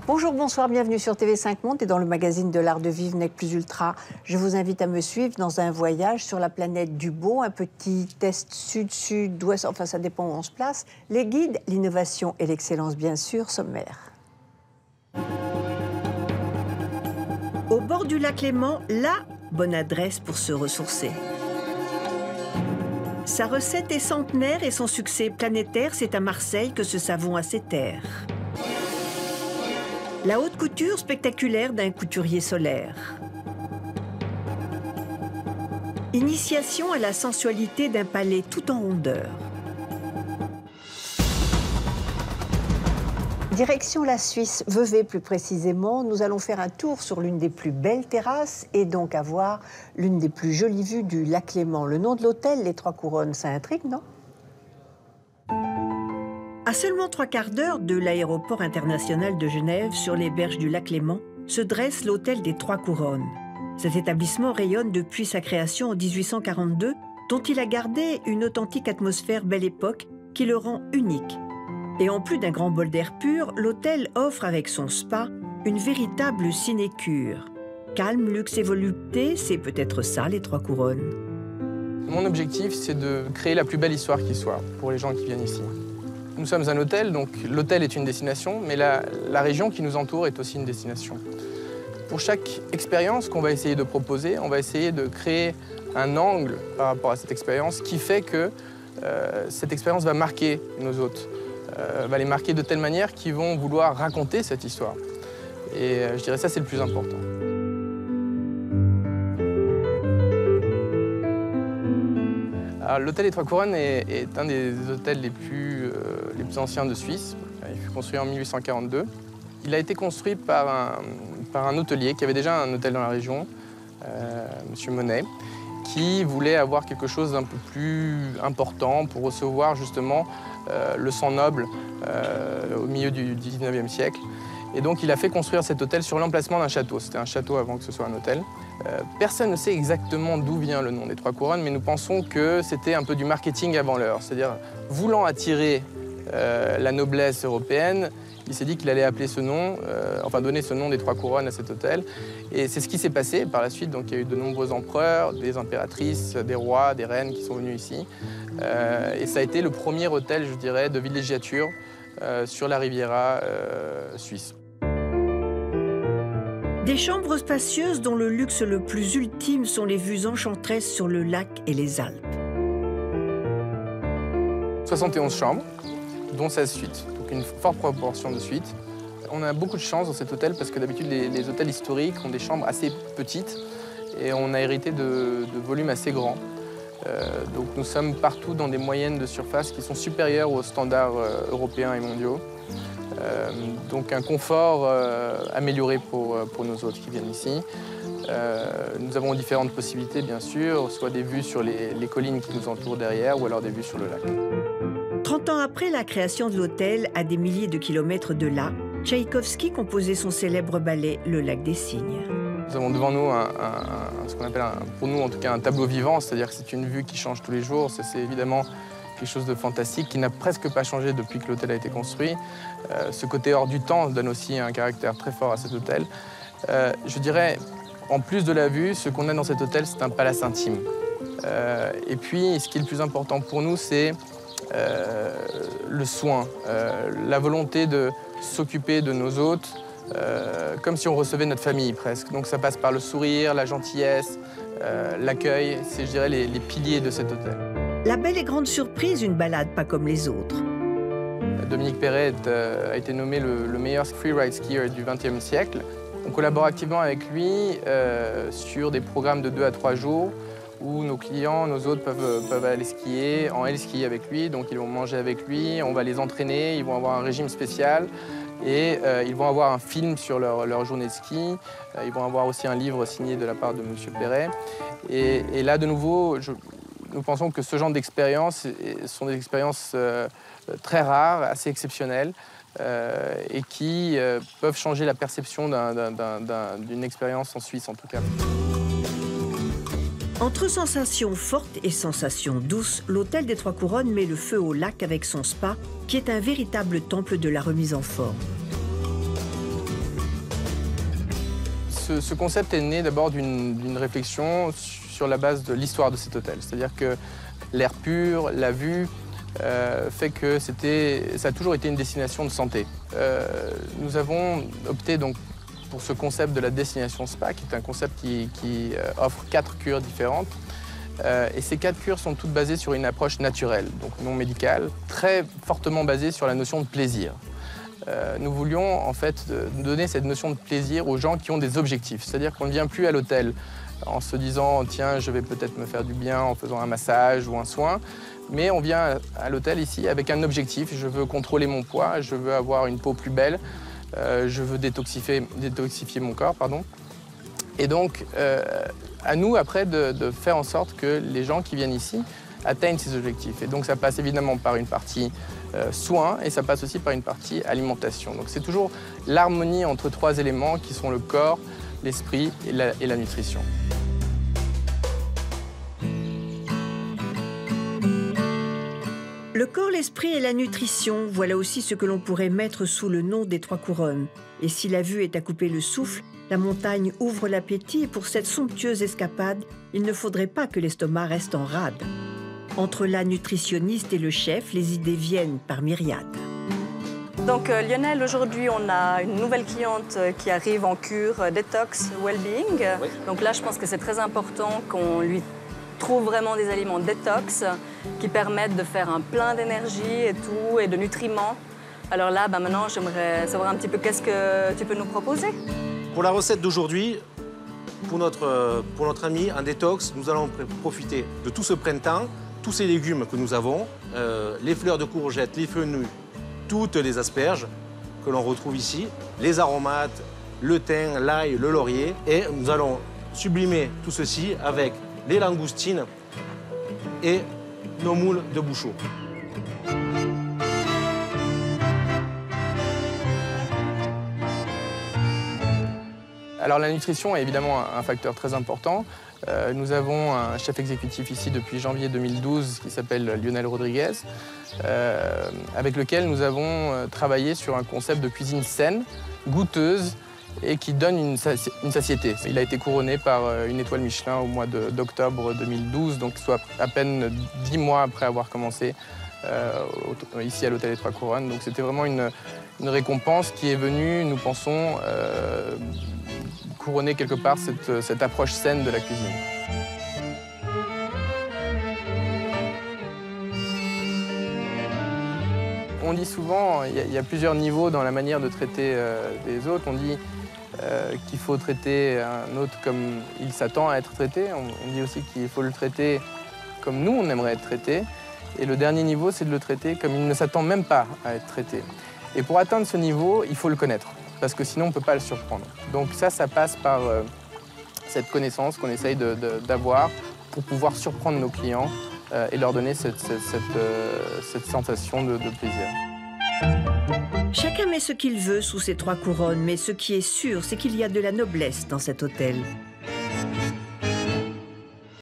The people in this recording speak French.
Bonjour, bonsoir, bienvenue sur TV5 Monde et dans le magazine de l'art de vivre Nec Plus Ultra. Je vous invite à me suivre dans un voyage sur la planète du beau, un petit test sud-sud, ouest, enfin ça dépend où on se place. Les guides, l'innovation et l'excellence bien sûr, sommaire. Au bord du lac Léman, la bonne adresse pour se ressourcer. Sa recette est centenaire et son succès planétaire, c'est à Marseille que ce savon a ses terres. La haute couture spectaculaire d'un couturier solaire. Initiation à la sensualité d'un palais tout en rondeur. Direction la Suisse, Vevey plus précisément, nous allons faire un tour sur l'une des plus belles terrasses et donc avoir l'une des plus jolies vues du lac Léman. Le nom de l'hôtel, les Trois Couronnes, ça intrigue, non? À seulement 3/4 d'heure de l'aéroport international de Genève, sur les berges du lac Léman, se dresse l'hôtel des Trois Couronnes. Cet établissement rayonne depuis sa création en 1842, dont il a gardé une authentique atmosphère belle époque qui le rend unique. Et en plus d'un grand bol d'air pur, l'hôtel offre avec son spa une véritable sinécure. Calme, luxe et volupté, c'est peut-être ça les Trois Couronnes. Mon objectif, c'est de créer la plus belle histoire qui soit pour les gens qui viennent ici. Nous sommes un hôtel, donc l'hôtel est une destination, mais la région qui nous entoure est aussi une destination. Pour chaque expérience qu'on va essayer de proposer, on va essayer de créer un angle par rapport à cette expérience qui fait que cette expérience va marquer nos hôtes, va les marquer de telle manière qu'ils vont vouloir raconter cette histoire. Et je dirais ça, c'est le plus important. L'hôtel des Trois Couronnes est un des hôtels les plus anciens de Suisse. Il fut construit en 1842. Il a été construit par un hôtelier qui avait déjà un hôtel dans la région, M. Monet, qui voulait avoir quelque chose d'un peu plus important pour recevoir justement le sang noble au milieu du 19e siècle. Et donc il a fait construire cet hôtel sur l'emplacement d'un château. C'était un château avant que ce soit un hôtel. Personne ne sait exactement d'où vient le nom des Trois Couronnes, mais nous pensons que c'était un peu du marketing avant l'heure. C'est-à-dire, voulant attirer la noblesse européenne, il s'est dit qu'il allait appeler ce nom, enfin donner ce nom des Trois Couronnes à cet hôtel. Et c'est ce qui s'est passé par la suite. Donc il y a eu de nombreux empereurs, des impératrices, des rois, des reines qui sont venus ici. Et ça a été le premier hôtel, je dirais, de villégiature sur la Riviera suisse. Des chambres spacieuses dont le luxe le plus ultime sont les vues enchanteresses sur le lac et les Alpes. 71 chambres, dont 16 suites, donc une forte proportion de suites. On a beaucoup de chance dans cet hôtel parce que d'habitude les hôtels historiques ont des chambres assez petites et on a hérité de volumes assez grands. Donc nous sommes partout dans des moyennes de surface qui sont supérieures aux standards européens et mondiaux. Donc un confort amélioré pour nos hôtes qui viennent ici. Nous avons différentes possibilités, bien sûr, soit des vues sur les collines qui nous entourent derrière, ou alors des vues sur le lac. 30 ans après la création de l'hôtel, à des milliers de kilomètres de là, Tchaïkovski composait son célèbre ballet « Le lac des cygnes ». Nous avons devant nous ce qu'on appelle, pour nous en tout cas, un tableau vivant, c'est-à-dire que c'est une vue qui change tous les jours. C'est évidemment quelque chose de fantastique qui n'a presque pas changé depuis que l'hôtel a été construit. Ce côté hors du temps donne aussi un caractère très fort à cet hôtel. Je dirais, en plus de la vue, ce qu'on a dans cet hôtel, c'est un palace intime. Et puis, ce qui est le plus important pour nous, c'est le soin, la volonté de s'occuper de nos hôtes, comme si on recevait notre famille presque. Donc ça passe par le sourire, la gentillesse, l'accueil, c'est, je dirais, les piliers de cet hôtel. La belle et grande surprise, une balade pas comme les autres. Dominique Perret a été nommé le meilleur freeride skier du XXe siècle. On collabore activement avec lui sur des programmes de 2 à 3 jours où nos clients, nos hôtes peuvent aller skier, en heli-ski avec lui. Donc ils vont manger avec lui, on va les entraîner, ils vont avoir un régime spécial et ils vont avoir un film sur leur journée de ski. Ils vont avoir aussi un livre signé de la part de M. Perret. Et là, de nouveau, nous pensons que ce genre d'expériences sont des expériences très rares, assez exceptionnelles, et qui peuvent changer la perception d'une expérience en Suisse, en tout cas. Entre sensations fortes et sensations douces, l'hôtel des Trois Couronnes met le feu au lac avec son spa, qui est un véritable temple de la remise en forme. Ce concept est né d'abord d'une réflexion sur la base de l'histoire de cet hôtel. C'est-à-dire que l'air pur, la vue, fait que ça a toujours été une destination de santé. Nous avons opté donc pour ce concept de la destination spa, qui est un concept qui offre 4 cures différentes. Et ces 4 cures sont toutes basées sur une approche naturelle, donc non médicale, très fortement basée sur la notion de plaisir. Nous voulions en fait donner cette notion de plaisir aux gens qui ont des objectifs. C'est-à-dire qu'on ne vient plus à l'hôtel en se disant « tiens, je vais peut-être me faire du bien en faisant un massage ou un soin », mais on vient à l'hôtel ici avec un objectif. Je veux contrôler mon poids, je veux avoir une peau plus belle, je veux détoxifier mon corps, pardon. Et donc, à nous après de faire en sorte que les gens qui viennent ici atteignent ces objectifs. Et donc ça passe évidemment par une partie soins et ça passe aussi par une partie alimentation. Donc c'est toujours l'harmonie entre 3 éléments qui sont le corps, l'esprit et la nutrition. Le corps, l'esprit et la nutrition, voilà aussi ce que l'on pourrait mettre sous le nom des 3 couronnes. Et si la vue est à couper le souffle, la montagne ouvre l'appétit et pour cette somptueuse escapade, il ne faudrait pas que l'estomac reste en rade. Entre la nutritionniste et le chef, les idées viennent par myriades. Donc Lionel, aujourd'hui on a une nouvelle cliente qui arrive en cure détox well-being. Oui. Donc là je pense que c'est très important qu'on lui trouve vraiment des aliments détox qui permettent de faire un plein d'énergie et tout et de nutriments. Alors là maintenant j'aimerais savoir un petit peu qu'est-ce que tu peux nous proposer. Pour la recette d'aujourd'hui, pour notre ami en détox, nous allons profiter de tout ce printemps, tous ces légumes que nous avons, les fleurs de courgettes, les fenouils, toutes les asperges que l'on retrouve ici, les aromates, le thym, l'ail, le laurier. Et nous allons sublimer tout ceci avec les langoustines et nos moules de bouchot. Alors la nutrition est évidemment un facteur très important. Nous avons un chef exécutif ici depuis janvier 2012 qui s'appelle Lionel Rodriguez, avec lequel nous avons travaillé sur un concept de cuisine saine, goûteuse et qui donne une satiété. Il a été couronné par une étoile Michelin au mois d'octobre 2012, donc soit à peine 10 mois après avoir commencé ici à l'hôtel des 3 Couronnes. Donc c'était vraiment une récompense qui est venue, nous pensons, couronner quelque part cette approche saine de la cuisine. On dit souvent, il y a plusieurs niveaux dans la manière de traiter des autres. On dit qu'il faut traiter un autre comme il s'attend à être traité. On dit aussi qu'il faut le traiter comme nous, on aimerait être traité. Et le dernier niveau, c'est de le traiter comme il ne s'attend même pas à être traité. Et pour atteindre ce niveau, il faut le connaître, parce que sinon on ne peut pas le surprendre. Donc ça passe par cette connaissance qu'on essaye d'avoir pour pouvoir surprendre nos clients et leur donner cette sensation de plaisir. Chacun met ce qu'il veut sous ces 3 couronnes, mais ce qui est sûr, c'est qu'il y a de la noblesse dans cet hôtel.